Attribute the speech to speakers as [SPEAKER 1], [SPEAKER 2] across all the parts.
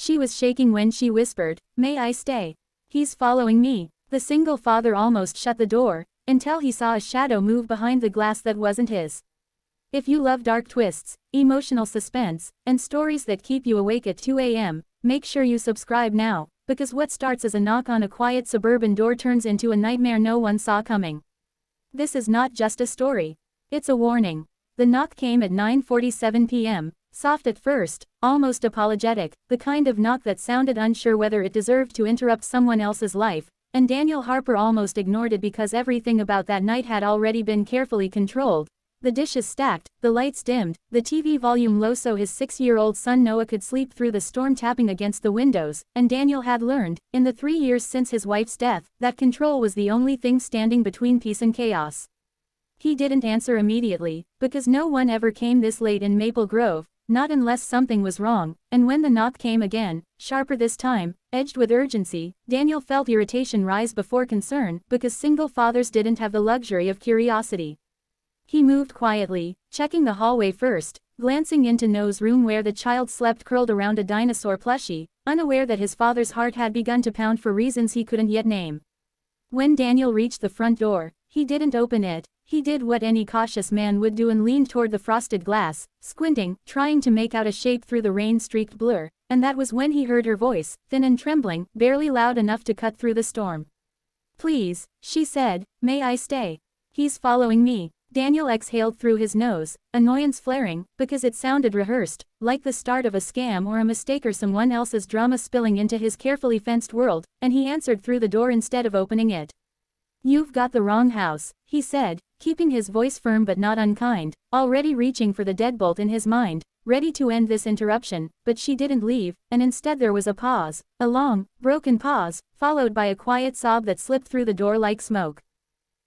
[SPEAKER 1] She was shaking when she whispered, "May I stay? He's following me." The single father almost shut the door, until he saw a shadow move behind the glass that wasn't his. If you love dark twists, emotional suspense, and stories that keep you awake at 2 a.m., make sure you subscribe now, because what starts as a knock on a quiet suburban door turns into a nightmare no one saw coming. This is not just a story. It's a warning. The knock came at 9:47 p.m., soft at first, almost apologetic, the kind of knock that sounded unsure whether it deserved to interrupt someone else's life, and Daniel Harper almost ignored it because everything about that night had already been carefully controlled. The dishes stacked, the lights dimmed, the TV volume low so his 6-year-old son Noah could sleep through the storm tapping against the windows, and Daniel had learned, in the 3 years since his wife's death, that control was the only thing standing between peace and chaos. He didn't answer immediately, because no one ever came this late in Maple Grove, not unless something was wrong, and when the knock came again, sharper this time, edged with urgency, Daniel felt irritation rise before concern, because single fathers didn't have the luxury of curiosity. He moved quietly, checking the hallway first, glancing into Noah's room where the child slept curled around a dinosaur plushie, unaware that his father's heart had begun to pound for reasons he couldn't yet name. When Daniel reached the front door, he didn't open it. He did what any cautious man would do and leaned toward the frosted glass, squinting, trying to make out a shape through the rain-streaked blur, and that was when he heard her voice, thin and trembling, barely loud enough to cut through the storm. "Please," she said, "may I stay? He's following me." Daniel exhaled through his nose, annoyance flaring, because it sounded rehearsed, like the start of a scam or a mistake or someone else's drama spilling into his carefully fenced world, and he answered through the door instead of opening it. "You've got the wrong house," he said, keeping his voice firm but not unkind, already reaching for the deadbolt in his mind, ready to end this interruption, but she didn't leave, and instead there was a pause, a long, broken pause, followed by a quiet sob that slipped through the door like smoke.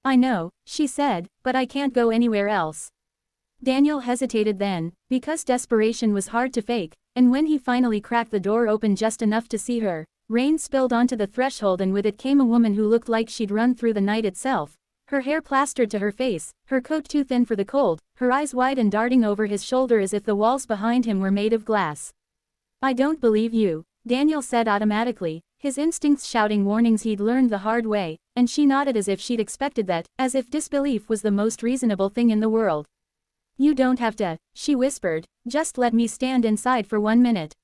[SPEAKER 1] "I know," she said, "but I can't go anywhere else." Daniel hesitated then, because desperation was hard to fake, and when he finally cracked the door open just enough to see her, rain spilled onto the threshold and with it came a woman who looked like she'd run through the night itself, her hair plastered to her face, her coat too thin for the cold, her eyes wide and darting over his shoulder as if the walls behind him were made of glass. "I don't believe you," Daniel said automatically, his instincts shouting warnings he'd learned the hard way, and she nodded as if she'd expected that, as if disbelief was the most reasonable thing in the world. "You don't have to," she whispered, "just let me stand inside for 1 minute.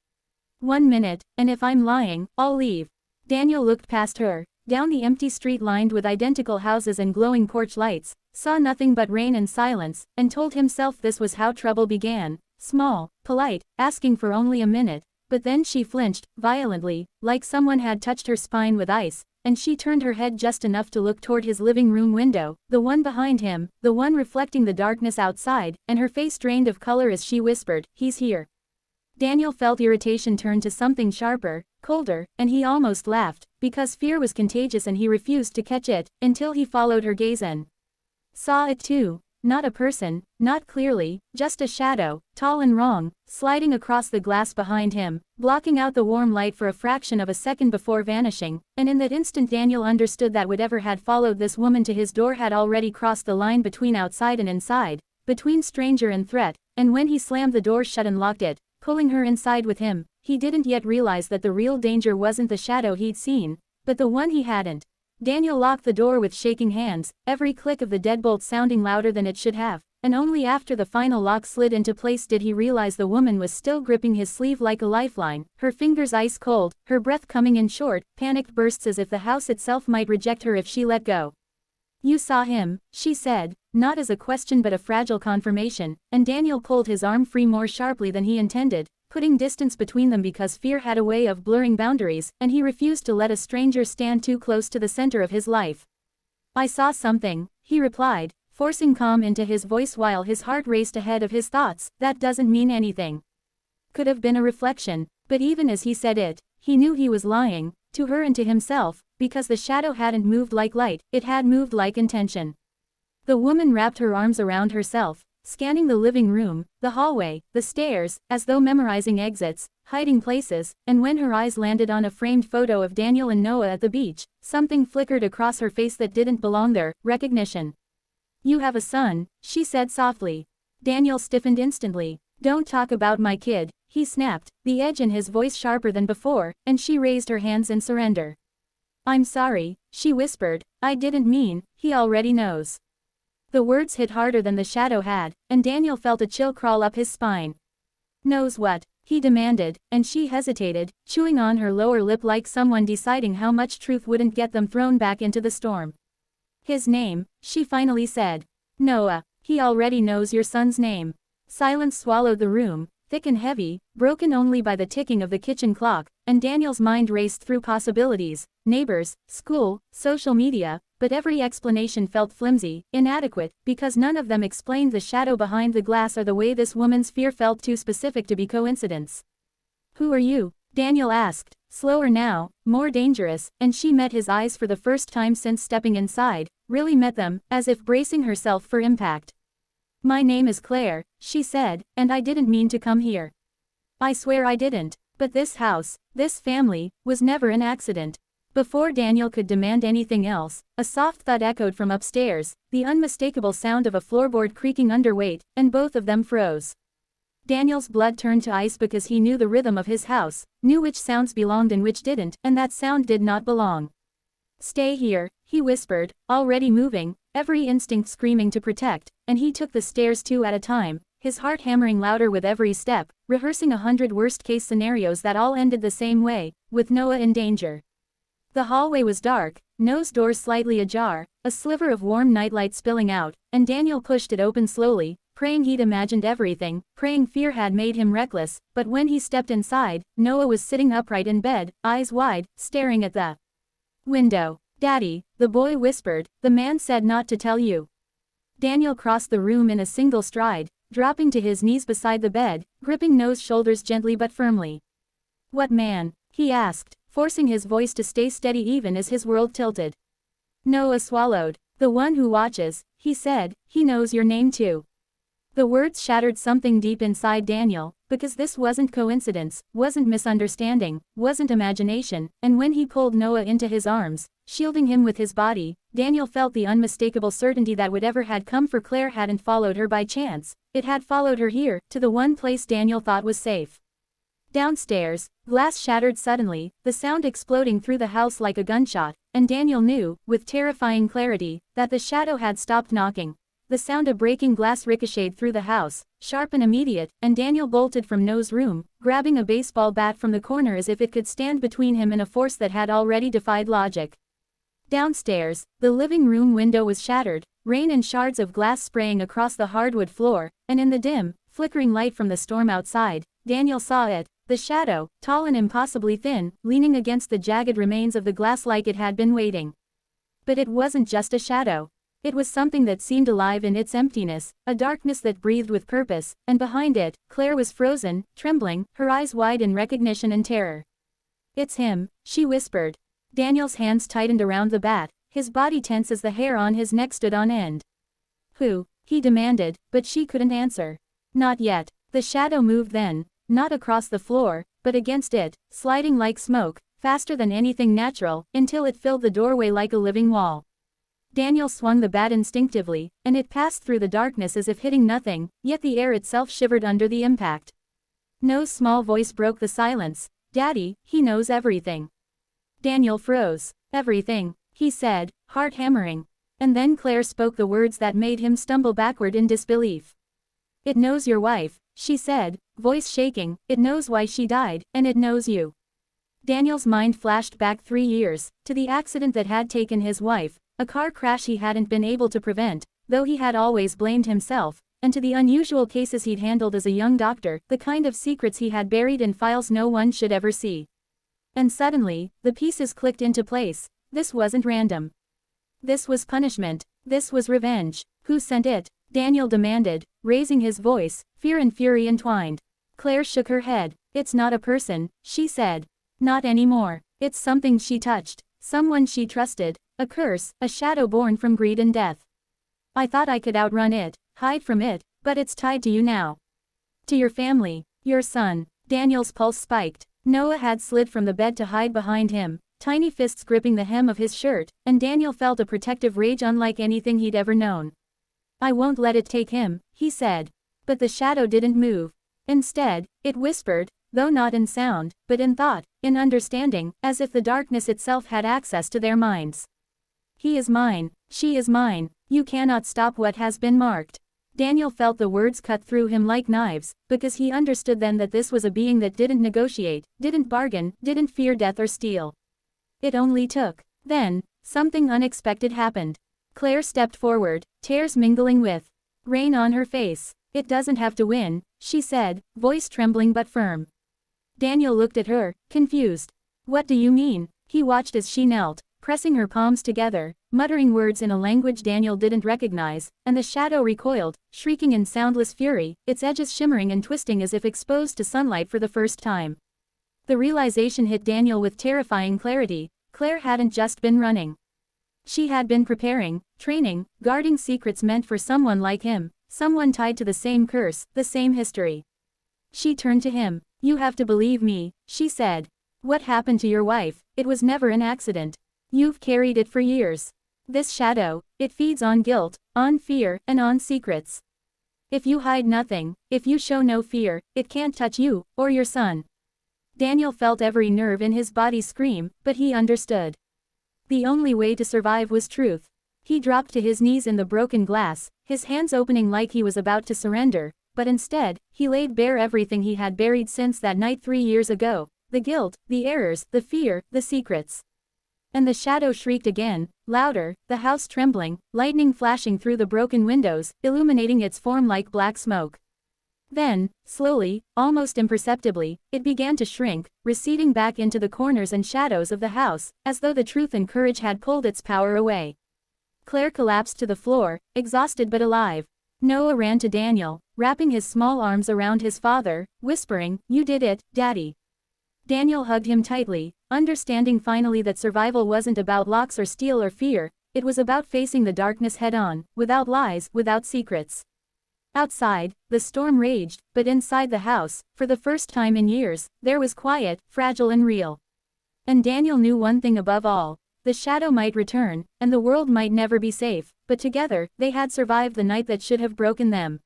[SPEAKER 1] 1 minute, and if I'm lying, I'll leave." Daniel looked past her, down the empty street lined with identical houses and glowing porch lights, saw nothing but rain and silence, and told himself this was how trouble began, small, polite, asking for only a minute, but then she flinched, violently, like someone had touched her spine with ice, and she turned her head just enough to look toward his living room window, the one behind him, the one reflecting the darkness outside, and her face drained of color as she whispered, "He's here." Daniel felt irritation turn to something sharper, colder, and he almost laughed, because fear was contagious and he refused to catch it, until he followed her gaze and saw it too. Not a person, not clearly, just a shadow, tall and wrong, sliding across the glass behind him, blocking out the warm light for a fraction of a second before vanishing, and in that instant Daniel understood that whatever had followed this woman to his door had already crossed the line between outside and inside, between stranger and threat, and when he slammed the door shut and locked it, pulling her inside with him, he didn't yet realize that the real danger wasn't the shadow he'd seen, but the one he hadn't. Daniel locked the door with shaking hands, every click of the deadbolt sounding louder than it should have, and only after the final lock slid into place did he realize the woman was still gripping his sleeve like a lifeline, her fingers ice cold, her breath coming in short, panicked bursts as if the house itself might reject her if she let go. "You saw him," she said, not as a question but a fragile confirmation, and Daniel pulled his arm free more sharply than he intended, putting distance between them because fear had a way of blurring boundaries, and he refused to let a stranger stand too close to the center of his life. "I saw something," he replied, forcing calm into his voice while his heart raced ahead of his thoughts. "That doesn't mean anything." Could have been a reflection, but even as he said it, he knew he was lying, to her and to himself, because the shadow hadn't moved like light, it had moved like intention. The woman wrapped her arms around herself, scanning the living room, the hallway, the stairs, as though memorizing exits, hiding places, and when her eyes landed on a framed photo of Daniel and Noah at the beach, something flickered across her face that didn't belong there, recognition. "You have a son," she said softly. Daniel stiffened instantly. "Don't talk about my kid," he snapped, the edge in his voice sharper than before, and she raised her hands in surrender. I'm sorry, she whispered, I didn't mean, he already knows. The words hit harder than the shadow had, and Daniel felt a chill crawl up his spine. Knows what? He demanded, and she hesitated, chewing on her lower lip like someone deciding how much truth wouldn't get them thrown back into the storm. His name, she finally said. Noah. He already knows your son's name. Silence swallowed the room, thick and heavy, broken only by the ticking of the kitchen clock, and Daniel's mind raced through possibilities, neighbors, school, social media, but every explanation felt flimsy, inadequate, because none of them explained the shadow behind the glass or the way this woman's fear felt too specific to be coincidence. Who are you? Daniel asked, slower now, more dangerous, and she met his eyes for the first time since stepping inside, really met them, as if bracing herself for impact. My name is Claire, she said, and I didn't mean to come here. I swear I didn't, but this house, this family, was never an accident. Before Daniel could demand anything else, a soft thud echoed from upstairs, the unmistakable sound of a floorboard creaking under weight, and both of them froze. Daniel's blood turned to ice because he knew the rhythm of his house, knew which sounds belonged and which didn't, and that sound did not belong. Stay here, he whispered, already moving, every instinct screaming to protect, and he took the stairs 2 at a time, his heart hammering louder with every step, rehearsing 100 worst-case scenarios that all ended the same way, with Noah in danger. The hallway was dark, Noah's door slightly ajar, a sliver of warm nightlight spilling out, and Daniel pushed it open slowly, praying he'd imagined everything, praying fear had made him reckless, but when he stepped inside, Noah was sitting upright in bed, eyes wide, staring at the window. Daddy, the boy whispered, the man said not to tell you. Daniel crossed the room in a single stride, dropping to his knees beside the bed, gripping Noah's shoulders gently but firmly. What man? He asked, forcing his voice to stay steady even as his world tilted. Noah swallowed. The one who watches, he said, he knows your name too. The words shattered something deep inside Daniel, because this wasn't coincidence, wasn't misunderstanding, wasn't imagination, and when he pulled Noah into his arms, shielding him with his body, Daniel felt the unmistakable certainty that whatever had come for Claire hadn't followed her by chance, it had followed her here, to the one place Daniel thought was safe. Downstairs, glass shattered suddenly, the sound exploding through the house like a gunshot, and Daniel knew, with terrifying clarity, that the shadow had stopped knocking. The sound of breaking glass ricocheted through the house, sharp and immediate, and Daniel bolted from Noah's room, grabbing a baseball bat from the corner as if it could stand between him and a force that had already defied logic. Downstairs, the living room window was shattered, rain and shards of glass spraying across the hardwood floor, and in the dim, flickering light from the storm outside, Daniel saw it, the shadow, tall and impossibly thin, leaning against the jagged remains of the glass like it had been waiting. But it wasn't just a shadow. It was something that seemed alive in its emptiness, a darkness that breathed with purpose, and behind it, Claire was frozen, trembling, her eyes wide in recognition and terror. It's him, she whispered. Daniel's hands tightened around the bat, his body tense as the hair on his neck stood on end. Who? He demanded, but she couldn't answer. Not yet. The shadow moved then, not across the floor, but against it, sliding like smoke, faster than anything natural, until it filled the doorway like a living wall. Daniel swung the bat instinctively, and it passed through the darkness as if hitting nothing, yet the air itself shivered under the impact. Noah's small voice broke the silence. Daddy, he knows everything. Daniel froze. Everything, he said, heart hammering. And then Claire spoke the words that made him stumble backward in disbelief. It knows your wife, she said, voice shaking, it knows why she died, and it knows you. Daniel's mind flashed back 3 years, to the accident that had taken his wife, a car crash he hadn't been able to prevent, though he had always blamed himself, and to the unusual cases he'd handled as a young doctor, the kind of secrets he had buried in files no one should ever see. And suddenly, the pieces clicked into place. This wasn't random. This was punishment. This was revenge. Who sent it? Daniel demanded, raising his voice, fear and fury entwined. Claire shook her head. It's not a person, she said. Not anymore. It's something she touched. Someone she trusted. A curse, a shadow born from greed and death. I thought I could outrun it, hide from it, but it's tied to you now. To your family, your son. Daniel's pulse spiked. Noah had slid from the bed to hide behind him, tiny fists gripping the hem of his shirt, and Daniel felt a protective rage unlike anything he'd ever known. I won't let it take him, he said. But the shadow didn't move. Instead, it whispered, though not in sound, but in thought, in understanding, as if the darkness itself had access to their minds. He is mine, she is mine, you cannot stop what has been marked. Daniel felt the words cut through him like knives, because he understood then that this was a being that didn't negotiate, didn't bargain, didn't fear death or steal. It only took. Then, something unexpected happened. Claire stepped forward, tears mingling with rain on her face. It doesn't have to win, she said, voice trembling but firm. Daniel looked at her, confused. What do you mean? He watched as she knelt, pressing her palms together, muttering words in a language Daniel didn't recognize, and the shadow recoiled, shrieking in soundless fury, its edges shimmering and twisting as if exposed to sunlight for the first time. The realization hit Daniel with terrifying clarity. Claire hadn't just been running. She had been preparing, training, guarding secrets meant for someone like him, someone tied to the same curse, the same history. She turned to him. You have to believe me, she said. What happened to your wife? It was never an accident. You've carried it for years. This shadow, it feeds on guilt, on fear, and on secrets. If you hide nothing, if you show no fear, it can't touch you, or your son. Daniel felt every nerve in his body scream, but he understood. The only way to survive was truth. He dropped to his knees in the broken glass, his hands opening like he was about to surrender, but instead, he laid bare everything he had buried since that night 3 years ago, the guilt, the errors, the fear, the secrets. And the shadow shrieked again, louder, the house trembling, lightning flashing through the broken windows, illuminating its form like black smoke. Then, slowly, almost imperceptibly, it began to shrink, receding back into the corners and shadows of the house, as though the truth and courage had pulled its power away. Claire collapsed to the floor, exhausted but alive. Noah ran to Daniel, wrapping his small arms around his father, whispering, "You did it, Daddy." Daniel hugged him tightly, understanding finally that survival wasn't about locks or steel or fear, it was about facing the darkness head-on, without lies, without secrets. Outside, the storm raged, but inside the house, for the first time in years, there was quiet, fragile and real. And Daniel knew one thing above all. The shadow might return, and the world might never be safe, but together, they had survived the night that should have broken them.